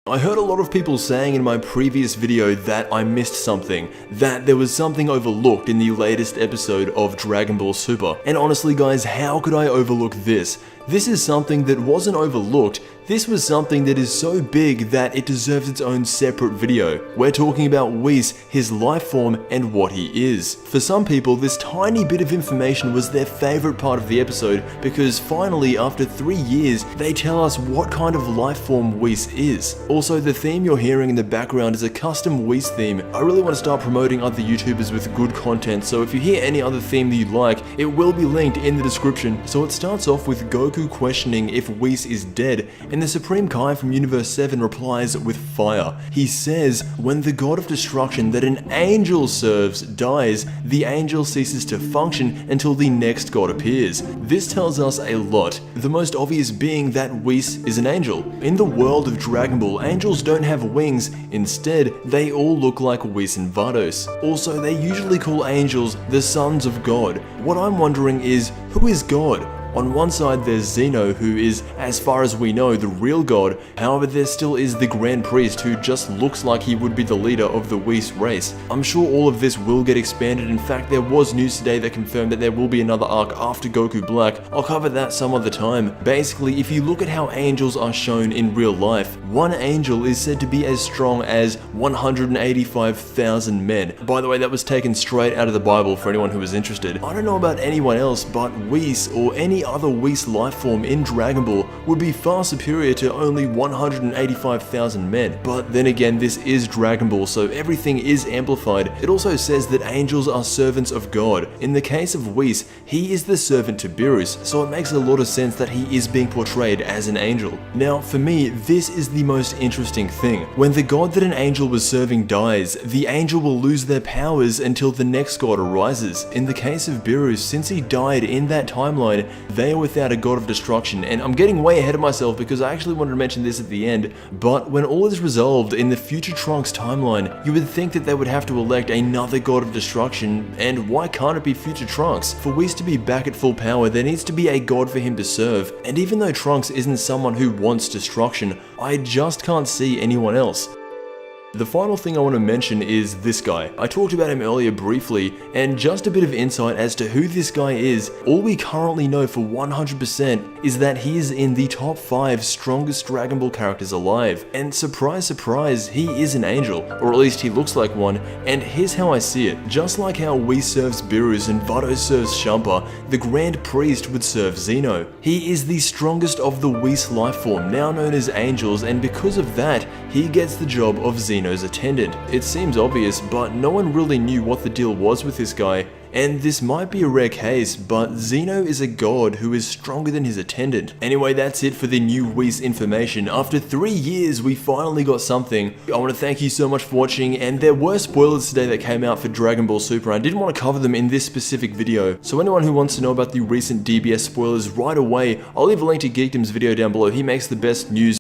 I heard a lot of people saying in my previous video that I missed something, that there was something overlooked in the latest episode of Dragon Ball Super. And honestly guys, how could I overlook this? This is something that wasn't overlooked. This was something that is so big that it deserves its own separate video. We're talking about Whis, his life form, and what he is. For some people, this tiny bit of information was their favorite part of the episode because finally, after 3 years, they tell us what kind of life form Whis is. Also, the theme you're hearing in the background is a custom Whis theme. I really want to start promoting other YouTubers with good content, so if you hear any other theme that you like, it will be linked in the description. So it starts off with Goku questioning if Whis is dead, and the Supreme Kai from Universe 7 replies with fire. He says, when the god of destruction that an angel serves dies, the angel ceases to function until the next god appears. This tells us a lot, the most obvious being that Whis is an angel. In the world of Dragon Ball, angels don't have wings, instead they all look like Whis and Vados. Also, they usually call angels the sons of God. What I'm wondering is, who is God? On one side there's Zeno, who is, as far as we know, the real god. However, there still is the Grand Priest, who just looks like he would be the leader of the Whis race. I'm sure all of this will get expanded. In fact, there was news today that confirmed that there will be another arc after Goku Black. I'll cover that some other time. Basically, if you look at how angels are shown in real life, one angel is said to be as strong as 185,000 men. By the way, that was taken straight out of the Bible for anyone who is interested. I don't know about anyone else, but Whis, or any other Whis life form in Dragon Ball, would be far superior to only 185,000 men. But then again, this is Dragon Ball, so everything is amplified. It also says that angels are servants of God. In the case of Whis, he is the servant to Beerus, so it makes a lot of sense that he is being portrayed as an angel. Now, for me, this is the most interesting thing. When the god that an angel was serving dies, the angel will lose their powers until the next god arises. In the case of Beerus, since he died in that timeline, they are without a god of destruction, and I'm getting way ahead of myself because I actually wanted to mention this at the end, but when all is resolved in the future Trunks timeline, you would think that they would have to elect another god of destruction, and why can't it be future Trunks? For Whis to be back at full power, there needs to be a god for him to serve, and even though Trunks isn't someone who wants destruction, I just can't see anyone else. The final thing I want to mention is this guy. I talked about him earlier briefly, and just a bit of insight as to who this guy is. All we currently know for 100% is that he is in the top 5 strongest Dragon Ball characters alive. And surprise surprise, he is an angel, or at least he looks like one, and here's how I see it. Just like how Whis serves Beerus and Vados serves Champa, the Grand Priest would serve Zeno. He is the strongest of the Whis life form, now known as angels, and because of that, he gets the job of Zeno's attendant. It seems obvious, but no one really knew what the deal was with this guy. And this might be a rare case, but Zeno is a god who is stronger than his attendant. Anyway, that's it for the new Whis information. After 3 years, we finally got something. I want to thank you so much for watching, and there were spoilers today that came out for Dragon Ball Super. I didn't want to cover them in this specific video, so anyone who wants to know about the recent DBS spoilers right away, I'll leave a link to Geekdom's video down below. He makes the best news